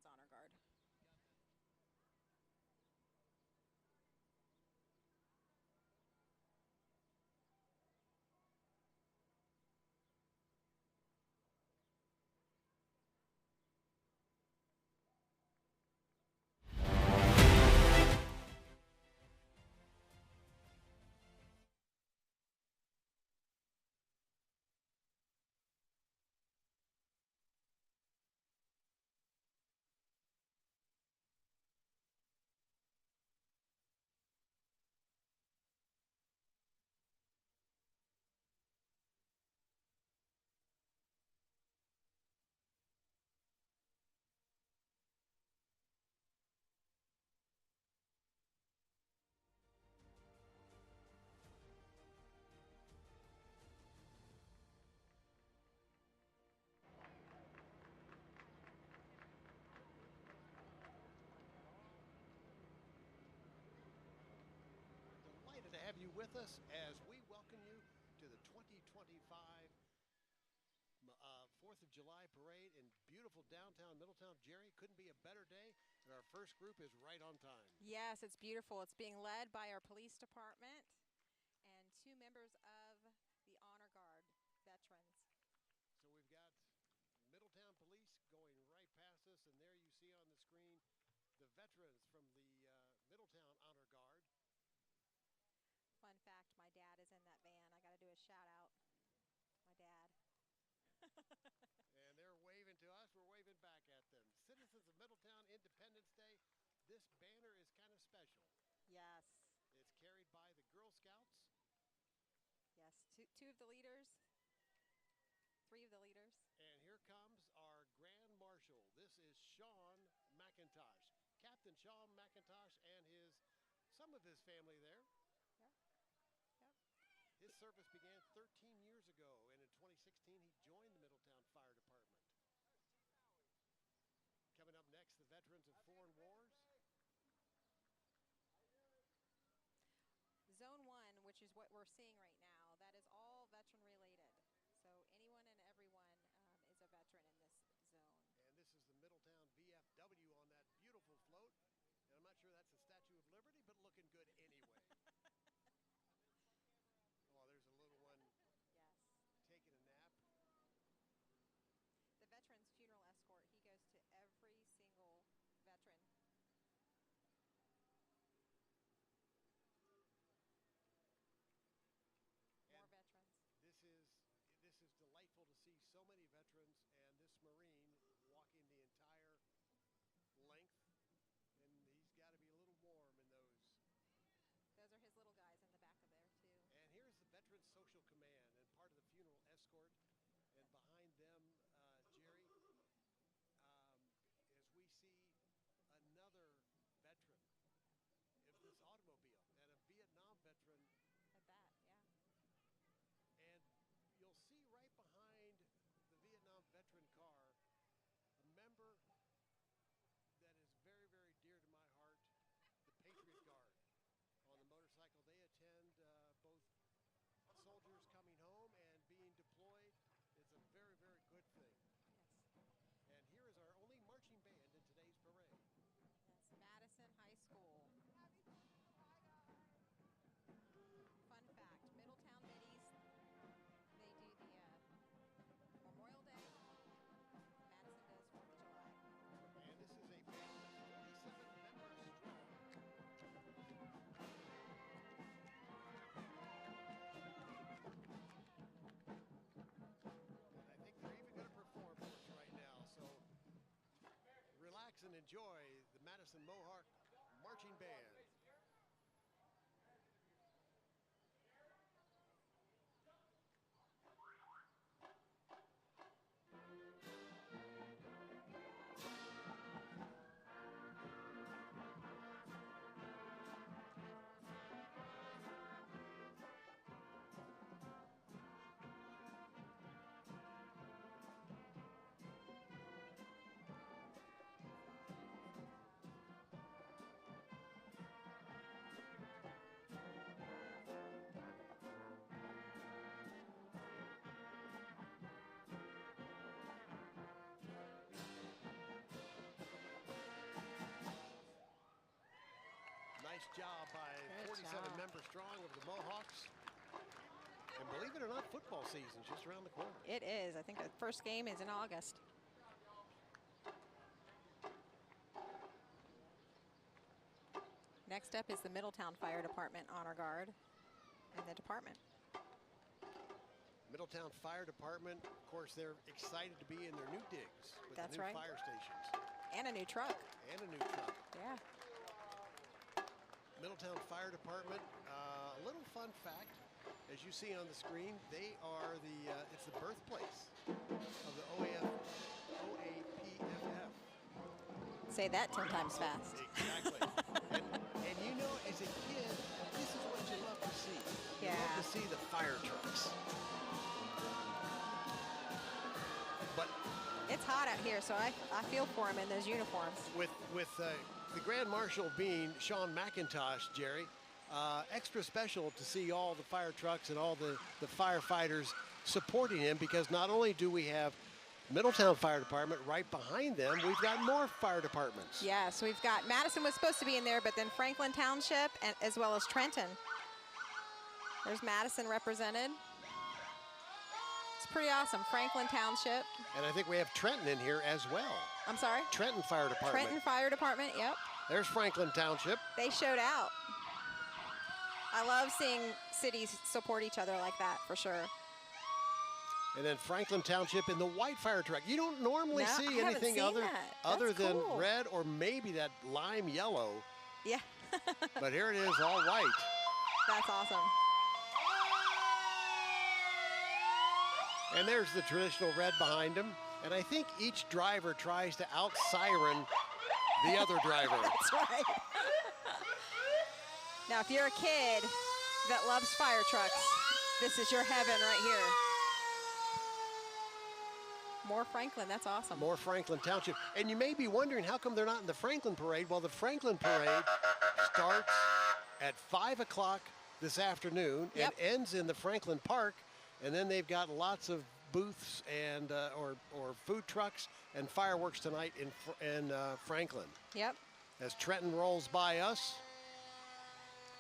Veterans Honor Guard. Delighted to have you with us as we welcome you to the 2025 4th of July parade in beautiful downtown Middletown. Jerry, couldn't be a better day, and our first group is right on time. Yes, it's beautiful. It's being led by our police department and 2 members of the Honor Guard veterans. So we've got Middletown Police going right past us, and there you see on the screen the veterans from the Middletown Honor Guard. Fun fact, my dad is in that van. I got to do a shout out to my dad. And they're waving to us. We're waving back at them. Citizens of Middletown Independence Day. This banner is kind of special. Yes. It's carried by the Girl Scouts. Yes, two of the leaders, 3 of the leaders. And here comes our Grand Marshal. This is Sean McIntosh. Captain Sean McIntosh and some of his family there. Yep. Yep. His service began 13 years ago, and in 2016 he joined the Middletown Fire Department. Coming up next, the Veterans of Foreign Wars. Zone 1, which is what we're seeing right now, that is all veteran related. So anyone and everyone is a veteran in this zone. And this is the Middletown VFW on that beautiful float. And I'm not sure that's the Statue of Liberty, but looking good anyway. Oh, there's a little one. Yes. Taking a nap. The veteran's funeral escort, he goes to every single veteran. More veterans. This is delightful to see so many veterans and this Marine walking the entire length, and he's got to be a little warm in those. Those are his little guys in the back of there too. And here's the Veterans Social Command and part of the funeral escort, and behind them, Jerry, as we see another veteran of this automobile and a Vietnam veteran. At that, yeah. And you'll see right behind the Vietnam veteran car a member that is very, very dear to my heart, the Patriot Guard. On the motorcycle, they attend both soldiers coming home and being deployed. It's a very, very good thing. Yes. And here is our only marching band in today's parade. Yes, Madison High School. Fun fact, Middletown Middies, they do the Memorial Day. Madison does 4th of July. And this is a band that's 47 members strong. And I think they're even going to perform for us right now. So relax and enjoy the Madison Mohawk Marching Band. Nice job by Good 47 job. members strong of the Mohawks. And believe it or not, football season's just around the corner. It is. I think the first game is in August. Next up is the Middletown Fire Department Honor Guard and the department. Middletown Fire Department, of course, they're excited to be in their new digs with That's the new right. fire stations. And a new truck. And a new truck. Yeah. Middletown Fire Department, a little fun fact, as you see on the screen, they are it's the birthplace of the OAPFF. Say that 10 times fast. Exactly. and you know, as a kid, this is what you love to see. You love to see the fire trucks. But it's hot out here, so I feel for him in those uniforms. With the Grand Marshal being Sean McIntosh, Jerry, extra special to see all the fire trucks and all the firefighters supporting him, because not only do we have Middletown Fire Department right behind them, we've got more fire departments. Yeah, so we've got Madison was supposed to be in there, but then Franklin Township and as well as Trenton. There's Madison represented. It's pretty awesome. Franklin Township. And I think we have Trenton in here as well. I'm sorry? Trenton Fire Department. Trenton Fire Department, yep. There's Franklin Township. They showed out. I love seeing cities support each other like that, for sure. And then Franklin Township in the white fire truck. You don't normally see I haven't anything seen other that. than Cool. red or maybe that lime yellow. Yeah. But here it is, all white. That's awesome. And there's the traditional red behind him. And I think each driver tries to out-siren the other driver. That's right. Now, if you're a kid that loves fire trucks, this is your heaven right here. More Franklin, that's awesome. More Franklin Township. And you may be wondering, how come they're not in the Franklin Parade? Well, the Franklin Parade starts at 5 o'clock this afternoon and ends in the Franklin Park. And then they've got lots of booths and or food trucks and fireworks tonight in Franklin. Yep. As Trenton rolls by us.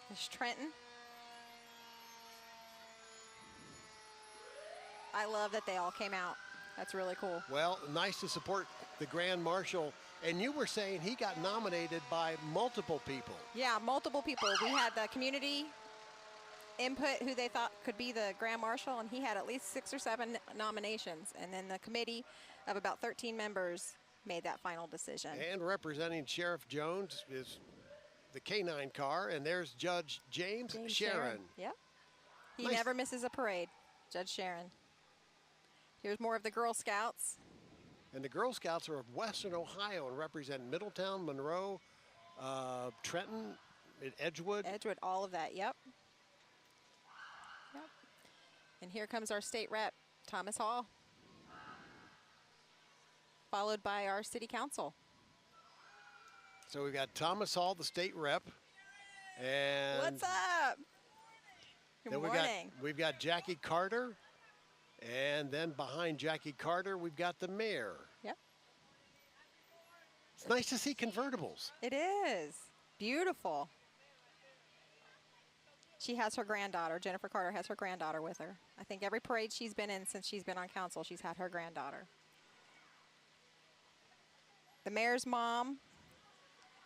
There's Trenton. I love that they all came out. That's really cool. Well, nice to support the Grand Marshal. And you were saying he got nominated by multiple people. Yeah, multiple people. We had the community input who they thought could be the Grand Marshal, and he had at least 6 or 7 nominations. And then the committee of about 13 members made that final decision. And representing Sheriff Jones is the K-9 car, and there's Judge James Sharon. Yep. He never misses a parade, Judge Sharon. Here's more of the Girl Scouts. And the Girl Scouts are of Western Ohio and represent Middletown, Monroe, Trenton, Edgewood. Edgewood, all of that, yep. Yep. And here comes our state rep, Thomas Hall, followed by our city council. So we've got Thomas Hall, the state rep. And what's up? Good morning. We've got Jackie Carter. And then behind Jackie Carter, we've got the mayor. Yep. It's nice to see convertibles. It is. Beautiful. She has her granddaughter. Jennifer Carter has her granddaughter with her. I think every parade she's been in since she's been on council, she's had her granddaughter. The mayor's mom,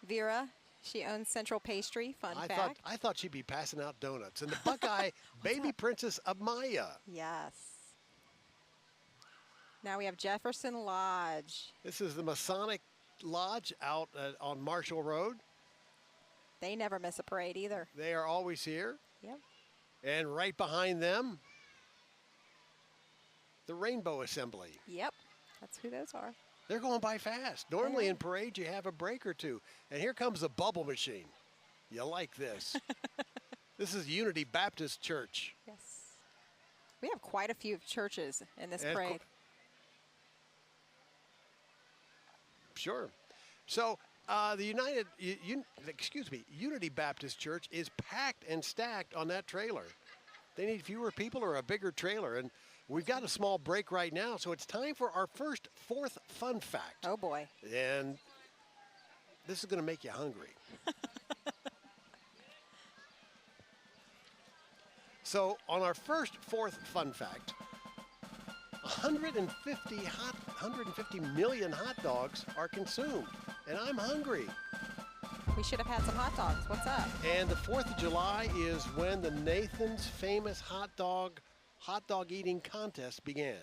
Vera, she owns Central Pastry, fun fact. I thought she'd be passing out donuts. And the Buckeye baby princess Amaya. Yes. Now we have Jefferson Lodge. This is the Masonic Lodge out on Marshall Road. They never miss a parade either. They are always here. Yep. And right behind them, the Rainbow Assembly. Yep, that's who those are. They're going by fast. Normally in parades you have a break or two. And here comes the bubble machine. You like this. This is Unity Baptist Church. Yes. We have quite a few churches in this parade. Sure. So the Unity Baptist Church is packed and stacked on that trailer. They need fewer people or a bigger trailer. And we've got a small break right now, so it's time for our fourth fun fact. Oh, boy. And this is going to make you hungry. So on our fourth fun fact, 150 million hot dogs are consumed, and I'm hungry. We should have had some hot dogs. What's up? And the 4th of July is when the Nathan's famous hot dog eating contest began.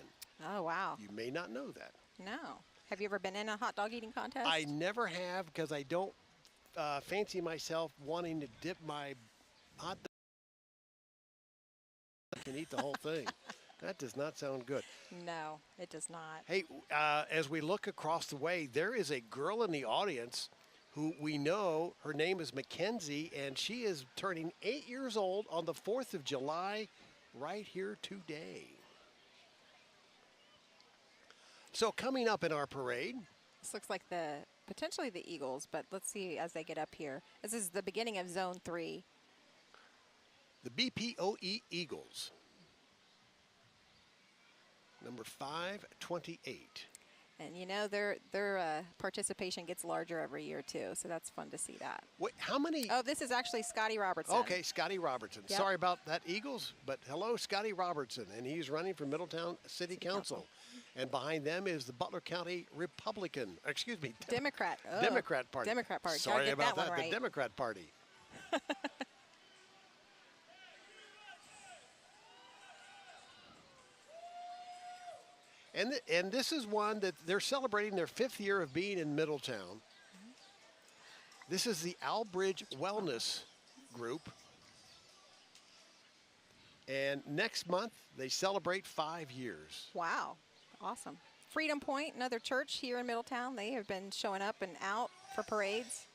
Oh, wow. You may not know that. No. Have you ever been in a hot dog eating contest? I never have, because I don't fancy myself wanting to dip my hot dog and eat the whole thing. That does not sound good. No, it does not. Hey, as we look across the way, there is a girl in the audience who we know, her name is Mackenzie, and she is turning 8 years old on the 4th of July right here today. So coming up in our parade. This looks like potentially the Eagles, but let's see as they get up here. This is the beginning of Zone 3. The BPOE Eagles. Number 528. And you know, their participation gets larger every year too, so that's fun to see that. Wait, how many? Oh, this is actually Scotty Robertson. Okay, Scotty Robertson. Yep. Sorry about that, Eagles, but hello, Scotty Robertson, and he's running for Middletown City Council. And behind them is the Butler County Democrat. Oh, Democrat Party. Democrat Party. Sorry Gotta get about that that. one right. The Democrat Party. And this is one that they're celebrating their 5th year of being in Middletown. This is the Albridge Wellness Group. And next month, they celebrate 5 years. Wow, awesome. Freedom Point, another church here in Middletown. They have been showing up and out for parades.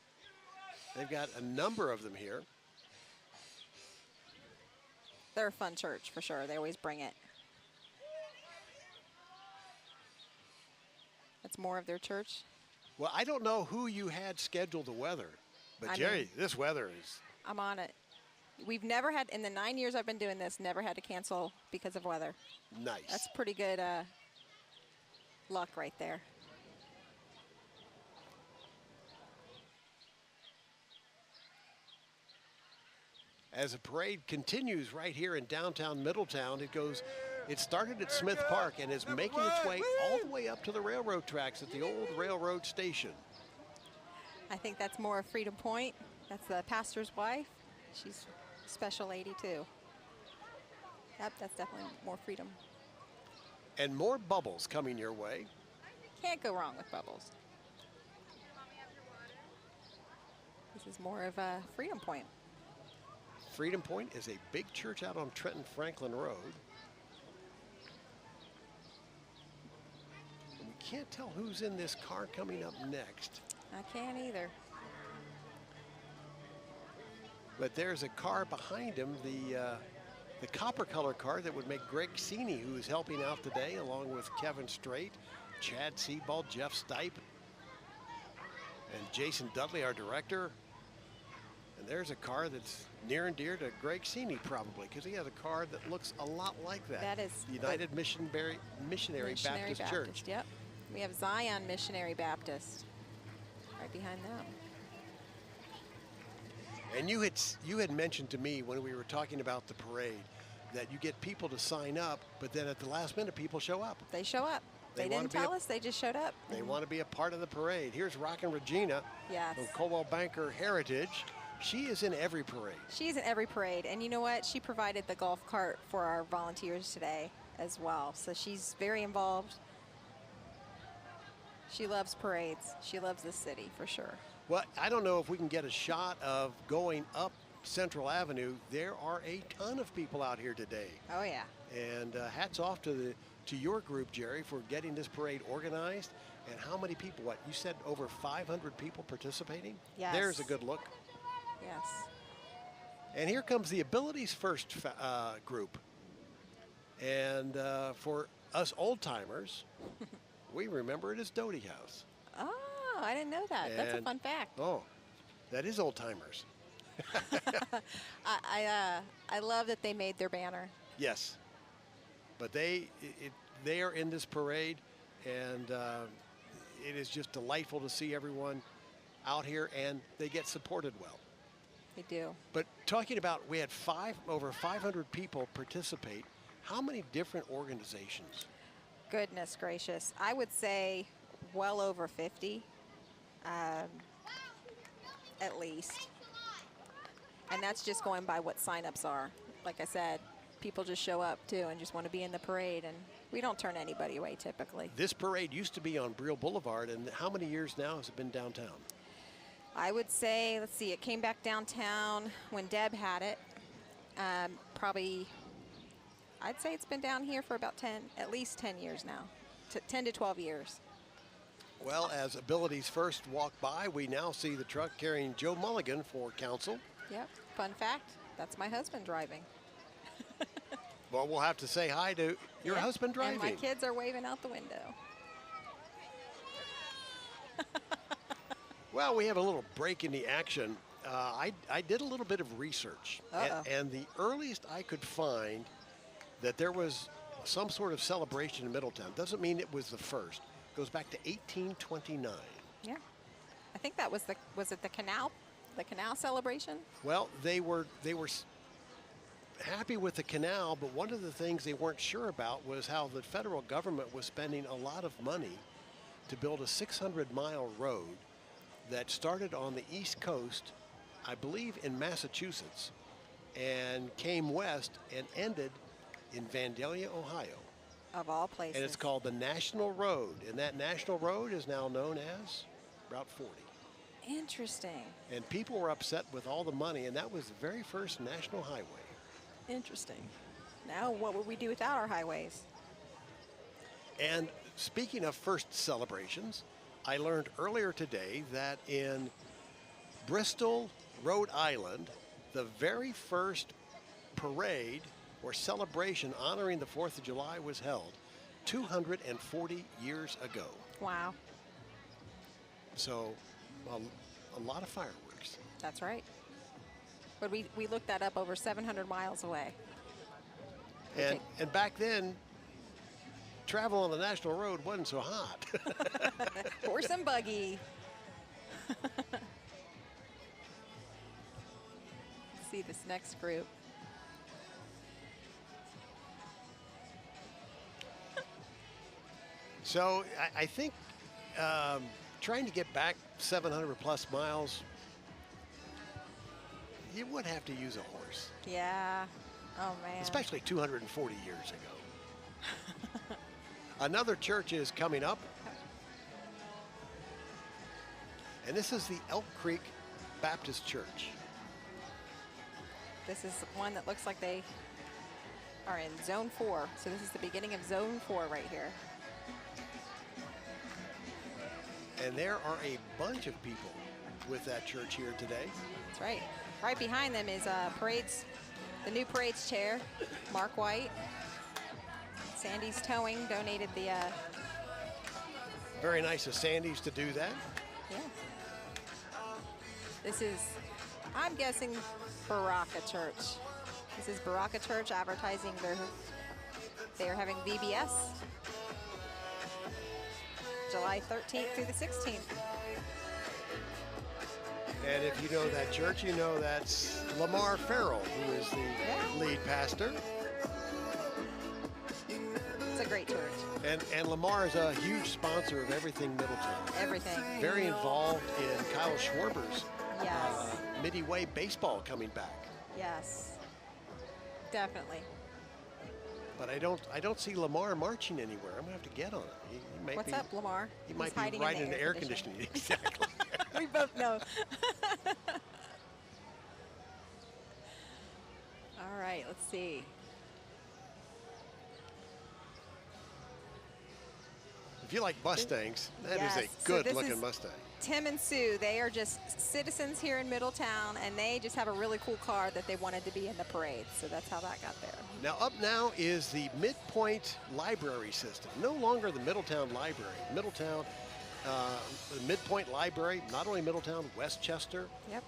They've got a number of them here. They're a fun church for sure. They always bring it. That's more of their church. Well, I don't know who you had scheduled the weather, but Jerry, this weather is... I'm on it. We've never had, in the 9 years I've been doing this, never had to cancel because of weather. Nice. That's pretty good luck right there. As the parade continues right here in downtown Middletown, it started at Smith Park and is making its way all the way up to the railroad tracks at the old railroad station. I think that's more Freedom Point. That's the pastor's wife. She's a special lady too. Yep, that's definitely more freedom. And more bubbles coming your way. Can't go wrong with bubbles. This is more of a Freedom Point. Freedom Point is a big church out on Trenton Franklin Road. And we can't tell who's in this car coming up next. I can't either. But there's a car behind him, the copper color car that would make Greg Seeney, who is helping out today, along with Kevin Strait, Chad Sebald, Jeff Stipe, and Jason Dudley, our director. And there's a car that's near and dear to Greg Seeney, probably, because he has a car that looks a lot like that. That is the United Missionary Baptist Church. Yep. We have Zion Missionary Baptist right behind them. And you had mentioned to me when we were talking about the parade that you get people to sign up, but then at the last minute, people show up. They show up. They didn't tell us. They just showed up. They want to be a part of the parade. Here's Rockin' Regina from Coldwell Banker Heritage. She is in every parade. She's in every parade. And you know what? She provided the golf cart for our volunteers today as well. So she's very involved. She loves parades. She loves this city for sure. Well, I don't know if we can get a shot of going up Central Avenue. There are a ton of people out here today. Oh, yeah. And hats off to your group, Jerry, for getting this parade organized. And how many people? What, you said over 500 people participating? Yes. There's a good look. Yes. And here comes the Abilities First group. And for us old-timers, we remember it as Doty House. Oh, I didn't know that. That's a fun fact. Oh, that is old-timers. I love that they made their banner. Yes. But they are in this parade, and it is just delightful to see everyone out here, and they get supported well. We do. But talking about, we had over 500 people participate. How many different organizations? Goodness gracious. I would say well over 50, at least. And that's just going by what signups are. Like I said, people just show up too and just want to be in the parade, and we don't turn anybody away typically. This parade used to be on Brill Boulevard, and how many years now has it been downtown? I would say, let's see, it came back downtown when Deb had it. Probably, I'd say it's been down here for about at least 10 years now, 10 to 12 years. Well, as Abilities First walk by, we now see the truck carrying Joe Mulligan for council. Yep, fun fact, that's my husband driving. Well, we'll have to say hi to your husband driving. And my kids are waving out the window. Well, we have a little break in the action. I did a little bit of research, and the earliest I could find that there was some sort of celebration in Middletown, doesn't mean it was the first, goes back to 1829. Yeah, I think that was it the canal celebration? Well, they were happy with the canal, but one of the things they weren't sure about was how the federal government was spending a lot of money to build a 600-mile road that started on the East Coast, I believe in Massachusetts, and came west and ended in Vandalia, Ohio. Of all places. And it's called the National Road, and that National Road is now known as Route 40. Interesting. And people were upset with all the money, and that was the very first national highway. Interesting. Now what would we do without our highways? And speaking of first celebrations, I learned earlier today that in Bristol, Rhode Island, the very first parade or celebration honoring the 4th of July was held 240 years ago. Wow. So a lot of fireworks. That's right. But we looked that up, over 700 miles away. And back then, travel on the National Road wasn't so hot. Horse and buggy. See this next group. So I think trying to get back 700 plus miles, you would have to use a horse. Yeah. Oh, man. Especially 240 years ago. Another church is coming up. And this is the Elk Creek Baptist Church. This is one that looks like they are in Zone 4. So this is the beginning of Zone 4 right here. And there are a bunch of people with that church here today. That's right. Right behind them is the new parade's chair, Mark White. Sandy's Towing donated the... Very nice of Sandy's to do that. Yeah. This is, I'm guessing, Baraka Church. This is Baraka Church advertising they're having VBS July 13th through the 16th. And if you know that church, you know that's Lamar Farrell, who is the lead pastor. It's a great church. And Lamar is a huge sponsor of everything Middletown. Everything. Very involved in Kyle Schwarber's Midway baseball coming back. Yes, definitely. But I don't see Lamar marching anywhere. I'm gonna have to get on it. He might What's be, up, Lamar? He might be right in the air conditioning. Exactly. We both know. All right, let's see. If you like Mustangs, that is a good-looking Mustang. Tim and Sue, they are just citizens here in Middletown, and they just have a really cool car that they wanted to be in the parade. So that's how that got there. Now, up now is the Midpoint Library System. No longer the Middletown Library. Middletown, the Midpoint Library, not only Middletown, Westchester. Yep.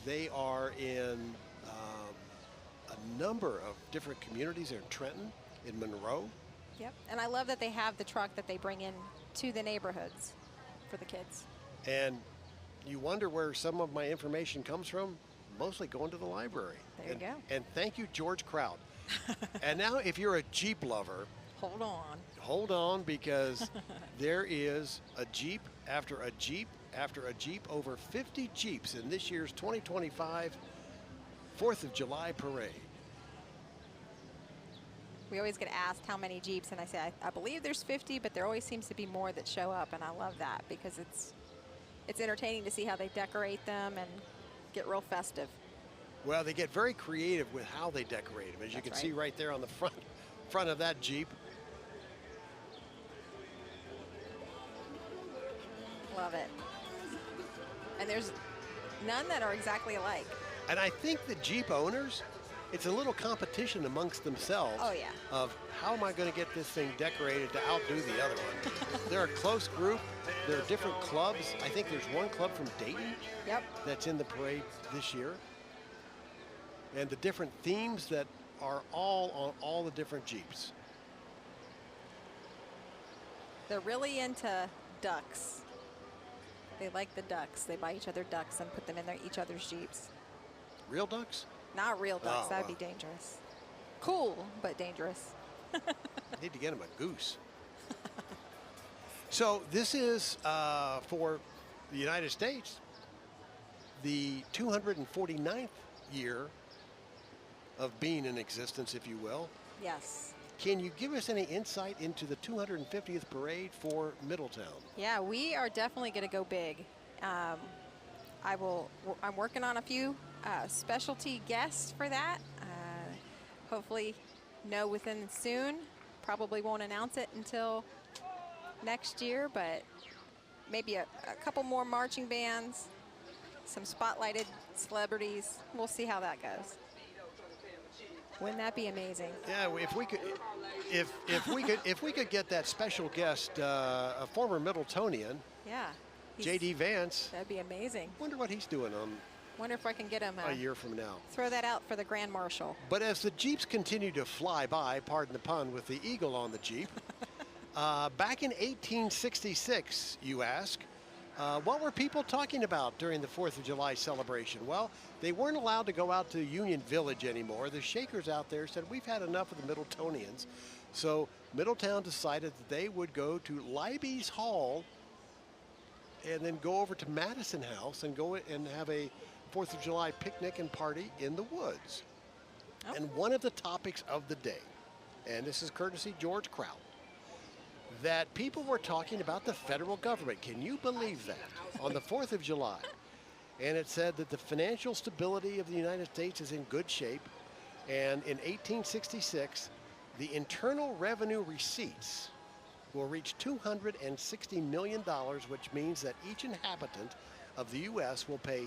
They are in a number of different communities. They're in Trenton, in Monroe. Yep. And I love that they have the truck that they bring in to the neighborhoods for the kids. And you wonder where some of my information comes from? mostly going to the library. There you go. And thank you, George Kraut. And now if you're a Jeep lover, Hold on. hold on, because there is a Jeep after a Jeep after a Jeep, over 50 Jeeps in this year's 2025 4th of July parade. We always get asked how many Jeeps, and I say, I believe there's 50, but there always seems to be more that show up, and I love that because it's entertaining to see how they decorate them and get real festive. Well, they get very creative with how they decorate them, as you can see right there on the front of that Jeep. Love it. And there's none that are exactly alike. And I think the Jeep owners, it's a little competition amongst themselves. Oh, yeah. Of how am I going to get this thing decorated to outdo the other one? They're a close group. There are different clubs. I think there's one club from Dayton that's in the parade this year. And the different themes that are all on all the different Jeeps. They're really into ducks. They like the ducks. They buy each other ducks and put them in each other's Jeeps. Real ducks? Not real ducks. Oh, That'd be dangerous. Cool, but dangerous. Need to get him a goose. So this is, for the United States, the 249th year of being in existence, if you will. Yes. Can you give us any insight into the 250th parade for Middletown? Yeah, we are definitely going to go big. I'm working on a few specialty guests for that. Hopefully know within soon. Probably won't announce it until next year, but maybe a couple more marching bands, some spotlighted celebrities. We'll see how that goes. Wouldn't that be amazing? Yeah, if we could get that special guest, a former Middletonian. Yeah. J.D. Vance. That'd be amazing. Wonder what he's doing on. Wonder if I can get him a year from now. Throw that out for the Grand Marshal. But as the Jeeps continue to fly by, pardon the pun, with the eagle on the Jeep, back in 1866, you ask, what were people talking about during the 4th of July celebration? Well, they weren't allowed to go out to Union Village anymore. The Shakers out there said, we've had enough of the Middletonians. So Middletown decided that they would go to Libby's Hall and then go over to Madison House and go and have a 4th of July picnic and party in the woods. Oh. And one of the topics of the day, and this is courtesy George Kraut, that people were talking about the federal government. Can you believe that? On the 4th of July. And it said that the financial stability of the United States is in good shape. And in 1866, the internal revenue receipts will reach $260 million, which means that each inhabitant of the U.S. will pay,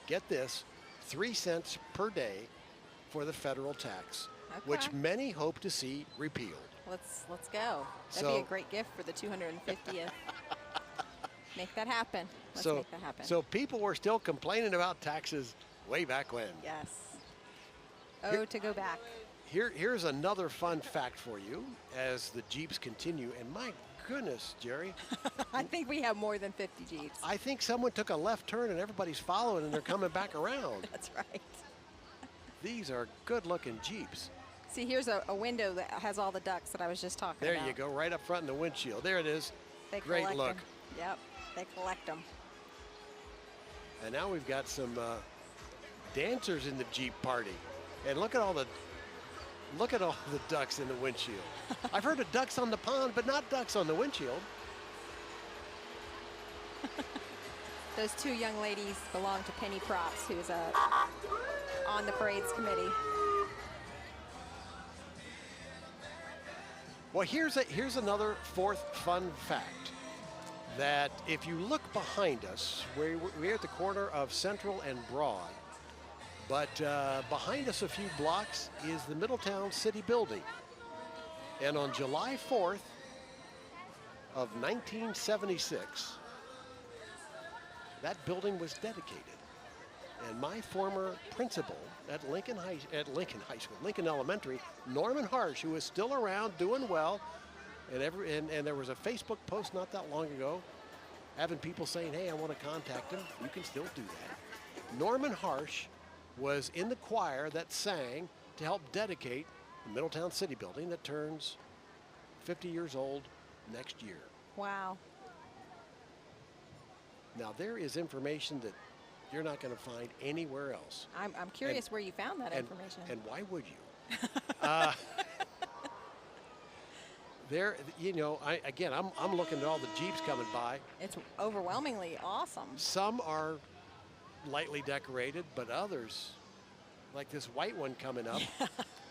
get this, 3 cents per day for the federal tax, which many hope to see repealed. Let's go. That'd be a great gift for the 250th. Make that happen. Let's make that happen. So people were still complaining about taxes way back when. Yes. Oh, to go back. Here's another fun fact for you as the Jeeps continue. And my goodness, Jerry. I think we have more than 50 Jeeps. I think someone took a left turn and everybody's following and they're coming back around. That's right. These are good-looking Jeeps. See, here's a window that has all the ducks that I was just talking about. There you go, right up front in the windshield. There it is. They Great look. Them. Yep, they collect them. And now we've got some dancers in the Jeep party. And look at all the ducks in the windshield. I've heard of ducks on the pond, but not ducks on the windshield. Those two young ladies belong to Penny Props, who's on the parades committee. Well, here's another fourth fun fact, that if you look behind us, we're at the corner of Central and Broad, but behind us a few blocks is the Middletown City Building. And on July 4th of 1976, that building was dedicated. And my former principal at Lincoln Elementary, Norman Harsh, who is still around doing well, and there was a Facebook post not that long ago having people saying, hey, I want to contact him. You can still do that. Norman Harsh was in the choir that sang to help dedicate the Middletown City Building that turns 50 years old next year. Wow. Now, there is information that you're not going to find anywhere else. I'm curious where you found that information. And why would you? There, you know, I'm looking at all the Jeeps coming by. It's overwhelmingly awesome. Some are lightly decorated, but others, like this white one coming up.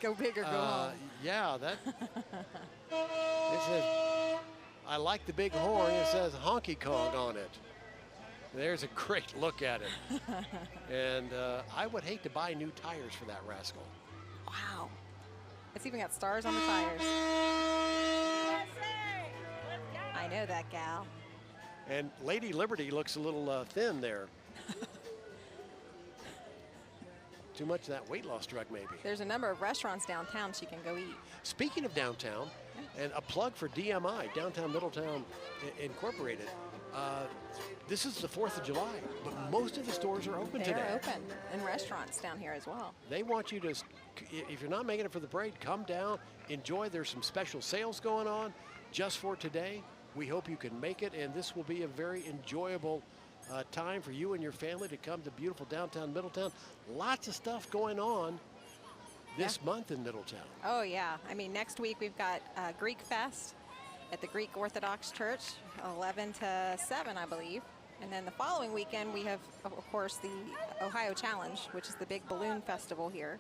Go big or go home. Yeah, that. It says, I like the big horn. It says honky Kong on it. There's a great look at it. And I would hate to buy new tires for that rascal. Wow. It's even got stars on the tires. I know that gal. And Lady Liberty looks a little thin there. Too much of that weight loss drug, maybe. There's a number of restaurants downtown she can go eat. Speaking of downtown, and a plug for DMI, Downtown Middletown Incorporated. This is the 4th of July, but most of the stores are open today. They're open, and restaurants down here as well. They want you to, if you're not making it for the parade, come down, enjoy. There's some special sales going on just for today. We hope you can make it, and this will be a very enjoyable time for you and your family to come to beautiful downtown Middletown. Lots of stuff going on this month in Middletown. Oh, yeah. I mean, next week we've got Greek Fest at the Greek Orthodox Church, 11 to 7, I believe. And then the following weekend, we have, of course, the Ohio Challenge, which is the big balloon festival here.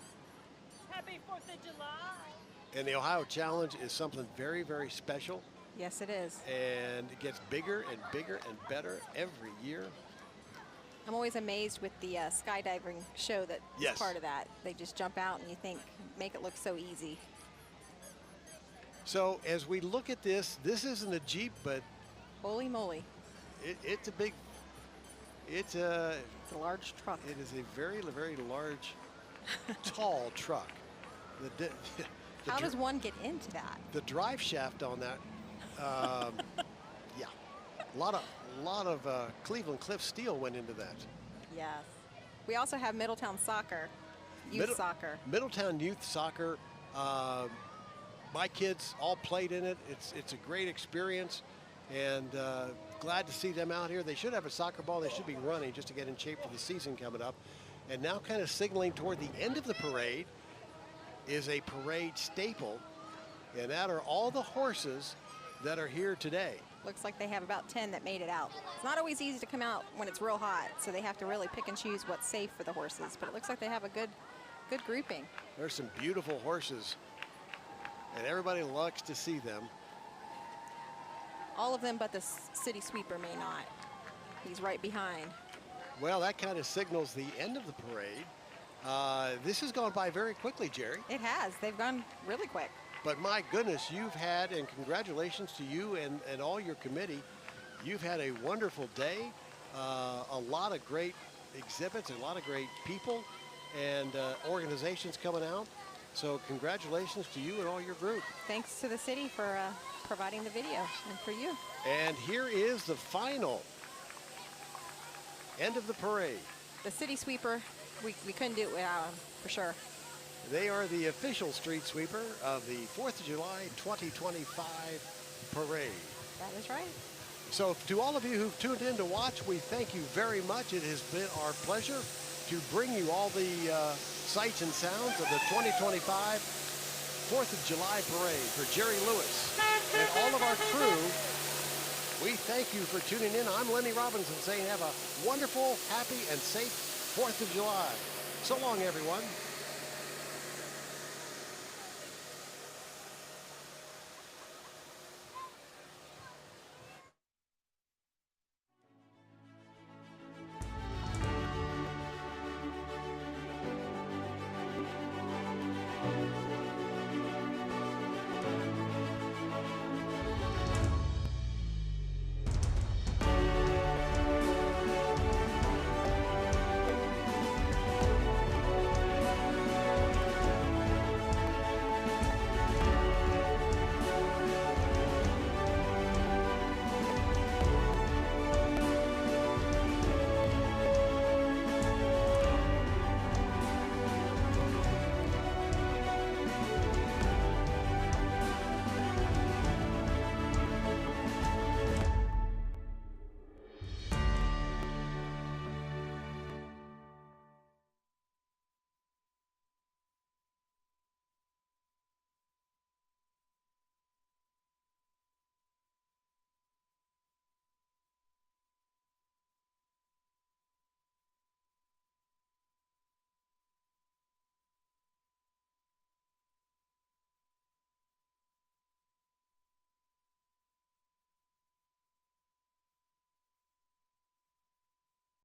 Happy 4th of July. And the Ohio Challenge is something very, very special. Yes, it is. And it gets bigger and bigger and better every year. I'm always amazed with the skydiving show that Yes. is part of that. They just jump out and you think, make it look so easy. So as we look at this isn't a Jeep, but Holy moly. it's a big, It's a large truck. it is a very, very large, tall truck. The How does one get into that? the drive shaft on that, yeah, a lot of Cleveland Cliff steel went into that. Yes. We also have Middletown soccer, youth soccer. Middletown youth soccer. My kids all played in it. It's a great experience, and glad to see them out here. They should have a soccer ball. They should be running just to get in shape for the season coming up. And now kind of signaling toward the end of the parade is a parade staple, and that are all the horses that are here today. Looks like they have about 10 that made it out. It's not always easy to come out when it's real hot, so they have to really pick and choose what's safe for the horses. But it looks like they have a good grouping. There's some beautiful horses, and everybody likes to see them. All of them but the city sweeper may not. He's right behind. Well, that kind of signals the end of the parade. This has gone by very quickly, Jerry. It has. They've gone really quick. But my goodness, you've had, and congratulations to you and all your committee, you've had a wonderful day, a lot of great exhibits, a lot of great people and organizations coming out. So congratulations to you and all your group. Thanks to the city for providing the video, and for you. And here is the final end of the parade. The city sweeper, we couldn't do it without him, for sure. They are the official street sweeper of the 4th of July 2025 parade. That is right. So to all of you who've tuned in to watch, we thank you very much. It has been our pleasure to bring you all the sights and sounds of the 2025 4th of July parade. For Jerry Lewis and all of our crew, we thank you for tuning in. I'm Lenny Robinson saying have a wonderful, happy, and safe 4th of July. So long, everyone.